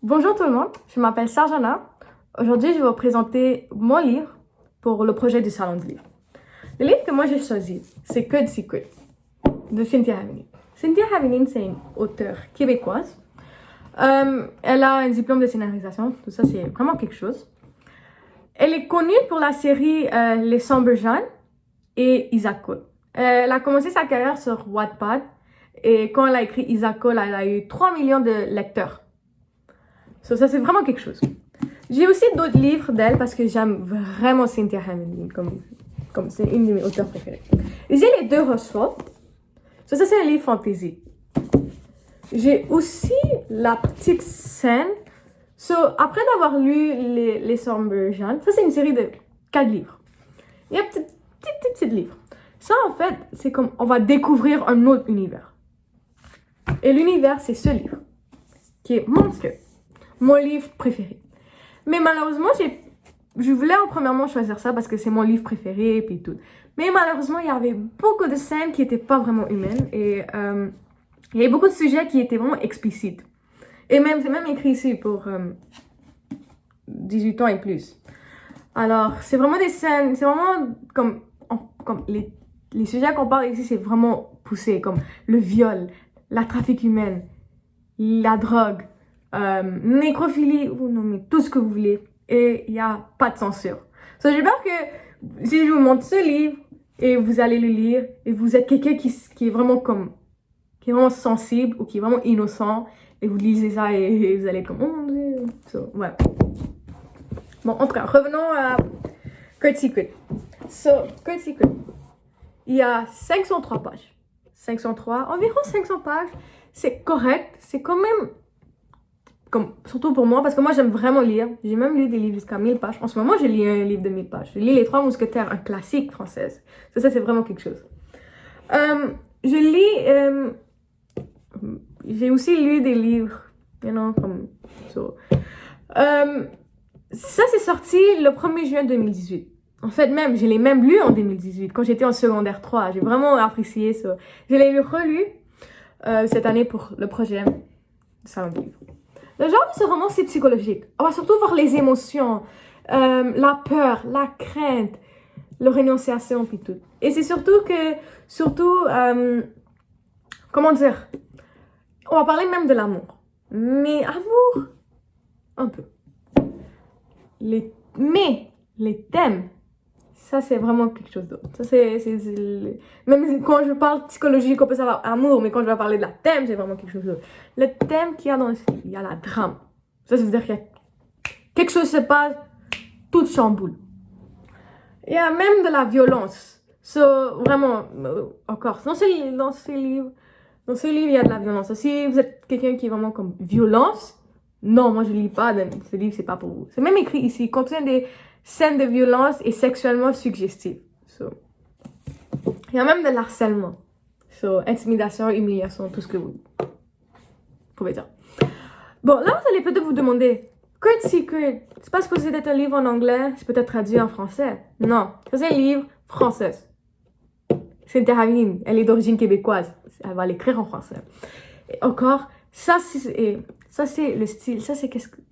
Bonjour tout le monde, je m'appelle Sarjana. Aujourd'hui, je vais vous présenter mon livre pour le projet du Salon du Livre. Le livre que moi j'ai choisi, c'est Code Secret de Cynthia Havenine. Cynthia Havenine, c'est une auteure québécoise. Elle a un diplôme de scénarisation, tout ça c'est vraiment quelque chose. Elle est connue pour la série Les Sombres Jeunes et Isaac Cole. Elle a commencé sa carrière sur Wattpad et quand elle a écrit Isaac Cole, elle a eu 3 millions de lecteurs. So, ça, c'est vraiment quelque chose. J'ai aussi d'autres livres d'elle parce que j'aime vraiment Cynthia Havenine, comme c'est une de mes auteurs préférées. J'ai les deux Roswell. So, ça, c'est un livre fantasy. J'ai aussi La Petite Scène. So, après d'avoir lu Les Sombres Jeunes, ça, c'est une série de 4 livres. Il y a un petit livre. Ça, en fait, c'est comme on va découvrir un autre univers. Et l'univers, c'est ce livre, qui est monstrueux. Mon livre préféré. Mais malheureusement, je voulais en premièrement choisir ça parce que c'est mon livre préféré et puis tout. Mais malheureusement, il y avait beaucoup de scènes qui n'étaient pas vraiment humaines et il y avait beaucoup de sujets qui étaient vraiment explicites. Et c'est même écrit ici pour 18 ans et plus. Alors, c'est vraiment des scènes, c'est vraiment comme les sujets qu'on parle ici, c'est vraiment poussé, comme le viol, la trafic humaine, la drogue, nécrophilie, vous nommez tout ce que vous voulez, et il n'y a pas de censure. So, j'espère que si je vous montre ce livre, et vous allez le lire, et vous êtes quelqu'un qui est vraiment qui est vraiment sensible, ou qui est vraiment innocent, et vous lisez ça, et vous allez être comme, oh mon Dieu. So, ouais. Bon, en tout cas, revenons à Code Secret. So, Code Secret. Il y a 503 pages. 503, environ 500 pages. C'est correct, c'est quand même surtout pour moi, parce que moi j'aime vraiment lire. J'ai même lu des livres jusqu'à 1000 pages. En ce moment, je lis un livre de 1000 pages. Je lis Les Trois Mousquetaires, un classique française. Ça c'est vraiment quelque chose. J'ai aussi lu des livres, comme so. Ça c'est sorti le 1er juin 2018. En fait, je l'ai même lu en 2018, quand j'étais en secondaire 3. J'ai vraiment apprécié ça. Je l'ai relu cette année pour le projet du Salon du Livre. Le genre de ce roman, c'est psychologique. On va surtout voir les émotions, la peur, la crainte, la rénonciation, puis tout. Et c'est surtout comment dire, on va parler même de l'amour. Mais amour, un peu. Mais les thèmes, ça c'est vraiment quelque chose d'autre. Ça même quand je parle psychologique, on peut savoir amour, mais quand je vais parler de la thème, c'est vraiment quelque chose d'autre. Le thème qu'il y a dans ce livre, il y a la drame. Ça veut dire qu'il y a quelque chose se passe, tout chamboule. Il y a même de la violence. Vraiment, encore, dans ce livre, il y a de la violence. Si vous êtes quelqu'un qui est vraiment comme violence, non, moi je lis pas, ce livre c'est pas pour vous. C'est même écrit ici, il contient des scènes de violence et sexuellement suggestives. Il y a même de l'harcèlement. Intimidation, humiliation, tout ce que vous pouvez dire. Bon, là vous allez peut-être vous demander, Code Secret, c'est pas supposé être un livre en anglais, c'est peut-être traduit en français. Non, c'est un livre français. Cynthia Havenine, elle est d'origine québécoise. Elle va l'écrire en français. Et encore, ça c'est le style. Ça c'est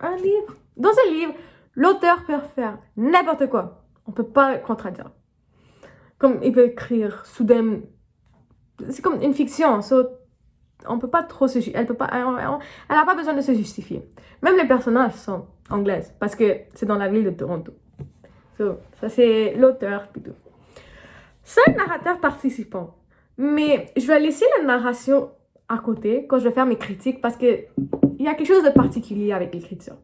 un livre. Dans un livre, l'auteur peut faire n'importe quoi. On peut pas contredire. Comme il peut écrire soudain. C'est comme une fiction. On peut pas trop elle a pas besoin de se justifier. Même les personnages sont anglaises parce que c'est dans la ville de Toronto. Ça c'est l'auteur plutôt. 5 narrateurs participants. Mais je vais laisser la narration à côté quand je vais faire mes critiques parce que il y a quelque chose de particulier avec l'écriture.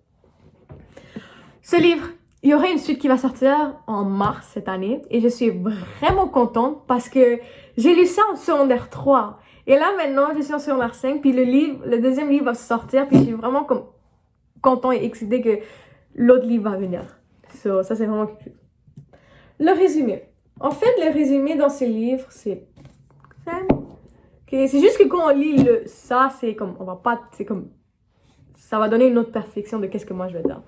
Ce livre, il y aurait une suite qui va sortir en mars cette année et je suis vraiment contente parce que j'ai lu ça en secondaire 3. Et là maintenant, je suis en secondaire 5 puis le deuxième livre va sortir puis je suis vraiment content et excitée que l'autre livre va venir. Ça c'est vraiment quelque chose. Le résumé. En fait, le résumé dans ce livre, c'est juste que quand on lit ça, c'est comme, ça va donner une autre perfection de qu'est-ce que moi je vais dire.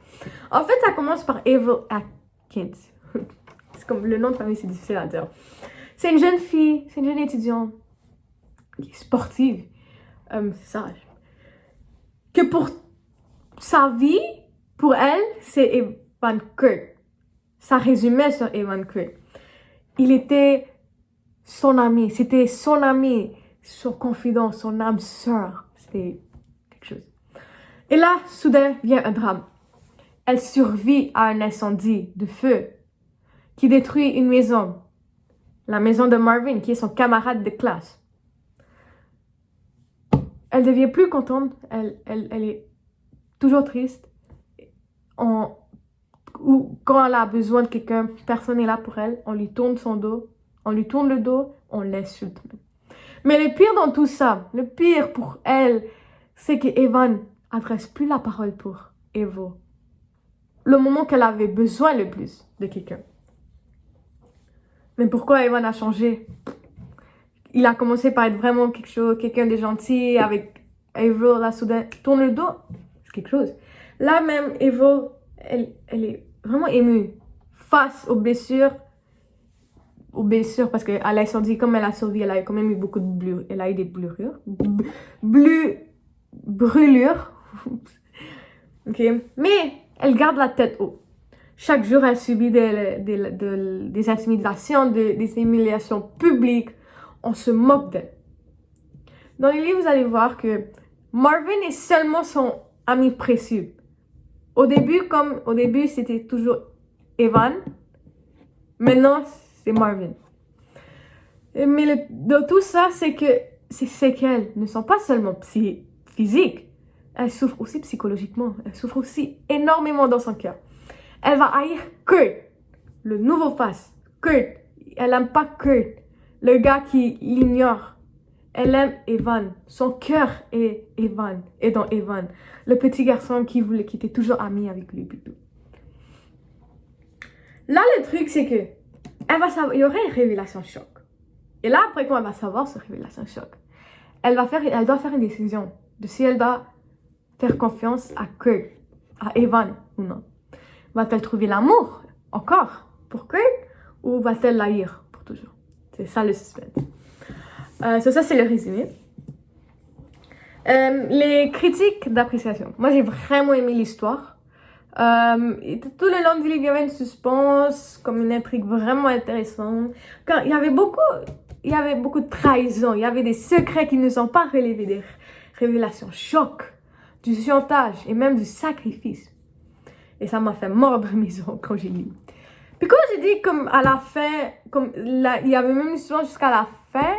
En fait, ça commence par Avril Atkins. C'est comme, le nom de famille, c'est difficile à dire. C'est une jeune fille, c'est une jeune étudiante qui est sportive, sage, que pour sa vie, pour elle, c'est Evan Kurt. Ça résumait sur Evan Kurt. Il était son ami, c'était son ami, son confident, son âme sœur. C'était quelque chose. Et là, soudain, vient un drame. Elle survit à un incendie de feu qui détruit une maison. La maison de Marvin, qui est son camarade de classe. Elle devient plus contente, elle est toujours triste. Ou quand elle a besoin de quelqu'un, personne n'est là pour elle. On lui tourne son dos, on lui tourne le dos, on l'insulte. Mais le pire dans tout ça, le pire pour elle, c'est que Evan adresse plus la parole pour Evo. Le moment qu'elle avait besoin le plus de quelqu'un. Mais pourquoi Evan a changé? Il a commencé par être vraiment quelqu'un de gentil, avec Evo, là, soudain, tourne le dos, c'est quelque chose. Là même, Evo, elle est vraiment émue face aux blessures, parce qu'à l'incendie, comme elle a survécu, elle a quand même eu beaucoup de brûlures. Elle a eu des brûlures. Brûlures. Ok. Mais elle garde la tête haute. Chaque jour, elle subit des intimidations, des humiliations publiques. On se moque d'elle. Dans les livres, vous allez voir que Marvin est seulement son ami précieux. Au début, c'était toujours Evan. Maintenant, c'est Marvin. Mais dans tout ça, c'est que ces séquelles ne sont pas seulement physiques. Elle souffre aussi psychologiquement. Elle souffre aussi énormément dans son cœur. Elle va haïr Kurt, le nouveau face. Kurt, elle n'aime pas Kurt, le gars qui l'ignore. Elle aime Evan. Son cœur est dans Evan. Le petit garçon qui était toujours ami avec lui. Plutôt. Là, le truc, c'est que il y aurait une révélation choc. Et là, après, quand elle va savoir cette révélation choc, elle doit faire une décision de si elle doit faire confiance à Kurt, à Evan ou non. Va-t-elle trouver l'amour encore pour Kurt ou va-t-elle l'haïr pour toujours? C'est ça le suspense. Ça, c'est le résumé. Les critiques d'appréciation. Moi, j'ai vraiment aimé l'histoire. Tout le long du livre, il y avait une suspense, comme une intrigue vraiment intéressante. Il y avait beaucoup de trahison. Il y avait des secrets qui ne sont pas relevés, des révélations chocs, du chantage et même du sacrifice. Et ça m'a fait mordre mes ongles quand j'ai lu. Puis quand j'ai dit, comme à la fin, il y avait même une histoire jusqu'à la fin,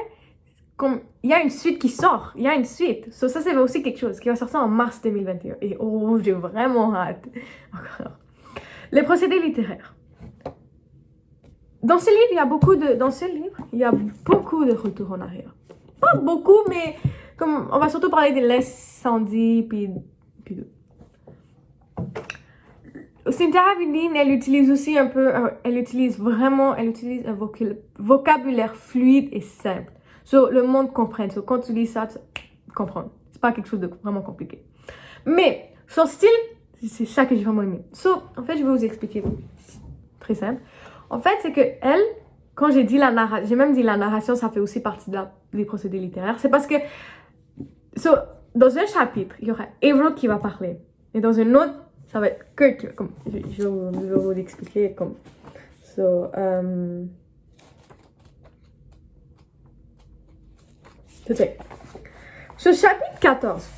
comme il y a une suite qui sort, il y a une suite. Ça, c'est aussi quelque chose qui va sortir en mars 2021. Et oh, j'ai vraiment hâte. Encore. Les procédés littéraires. Dans ce livre, il y a beaucoup de retours en arrière. Pas beaucoup, mais comme on va surtout parler de l'incendie, puis Cynthia Aveline, elle utilise aussi un vocabulaire fluide et simple. Le monde comprenne. Quand tu lis ça, tu comprends. C'est pas quelque chose de vraiment compliqué. Mais son style, c'est ça que j'ai vraiment aimé. En fait, je vais vous expliquer. Très simple. En fait, c'est que elle, quand j'ai même dit la narration, ça fait aussi partie des procédés littéraires. C'est parce que dans un chapitre, il y aura Avery qui va parler. Et dans un autre, ça va être Kurt. Comme, je vais vous l'expliquer comme. Ce chapitre 14,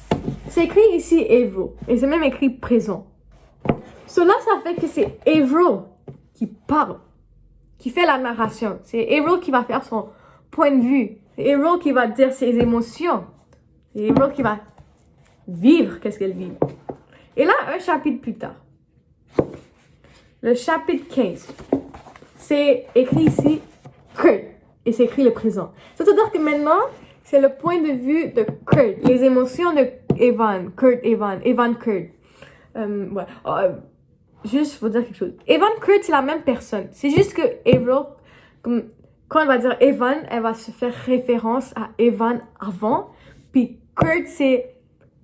c'est écrit ici Evo. Et c'est même écrit présent. Cela, ça fait que c'est Evo qui parle, qui fait la narration. C'est Evo qui va faire son point de vue. C'est Evo qui va dire ses émotions. C'est Evo qui va vivre qu'est-ce qu'elle vit. Et là, un chapitre plus tard, le chapitre 15, c'est écrit ici Kurt. Et c'est écrit le présent. C'est-à-dire que maintenant, c'est le point de vue de Kurt. Les émotions de Evan, Kurt. Juste, faut dire quelque chose. Evan, Kurt, c'est la même personne. C'est juste que quand elle va dire Evan, elle va se faire référence à Evan avant. Puis Kurt, c'est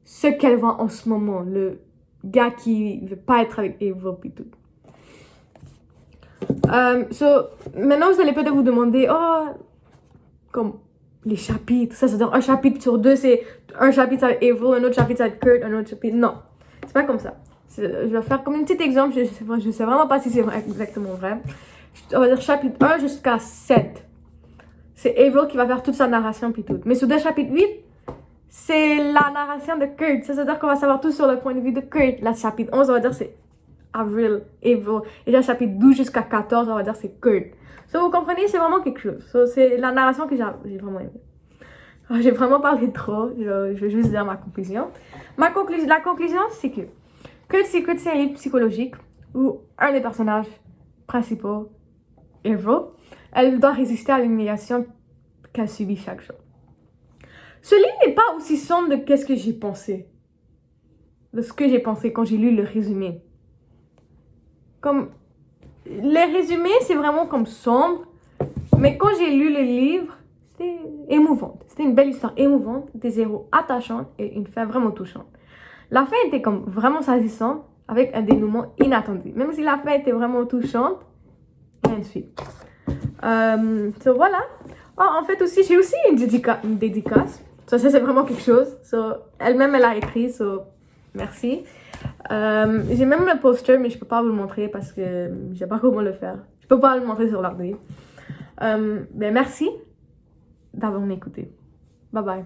ce qu'elle voit en ce moment. Le gars qui veut pas être avec Evo puis tout. Maintenant, vous allez peut-être vous demander, comme les chapitres, ça c'est-à-dire un chapitre sur deux, c'est un chapitre avec Evo, un autre chapitre avec Kurt, un autre chapitre, non. C'est pas comme ça. Je vais faire comme un petit exemple, je sais vraiment pas si c'est exactement vrai. On va dire chapitre 1 jusqu'à 7. C'est Avery qui va faire toute sa narration puis tout. Mais sur le chapitre 8, c'est la narration de Kurt. Ça veut dire qu'on va savoir tout sur le point de vue de Kurt. Là, chapitre 11, on va dire c'est Avery. Et là, chapitre 12 jusqu'à 14, on va dire c'est Kurt. So, vous comprenez, c'est vraiment quelque chose. So, c'est la narration que j'ai vraiment aimée. J'ai vraiment parlé trop. Je vais juste dire ma conclusion. La conclusion, c'est que Kurt Secret, c'est un livre psychologique où un des personnages principaux, Avery, elle doit résister à l'humiliation qu'elle subit chaque jour. Ce livre n'est pas aussi sombre de ce que j'ai pensé. De ce que j'ai pensé quand j'ai lu le résumé. Comme, les résumés, c'est vraiment comme sombre. Mais quand j'ai lu le livre, c'était émouvant. C'était une belle histoire émouvante, des héros attachants et une fin vraiment touchante. La fin était comme vraiment saisissante, avec un dénouement inattendu. Même si la fin était vraiment touchante, rien de suite. So voilà. Oh, en fait aussi, j'ai aussi une dédicace. Ça c'est vraiment quelque chose. So, elle-même, elle a écrit, so merci. J'ai même le poster, mais je peux pas vous le montrer parce que je sais pas comment le faire. Je peux pas le montrer sur l'ordi. Mais merci d'avoir m'écouté. Bye bye.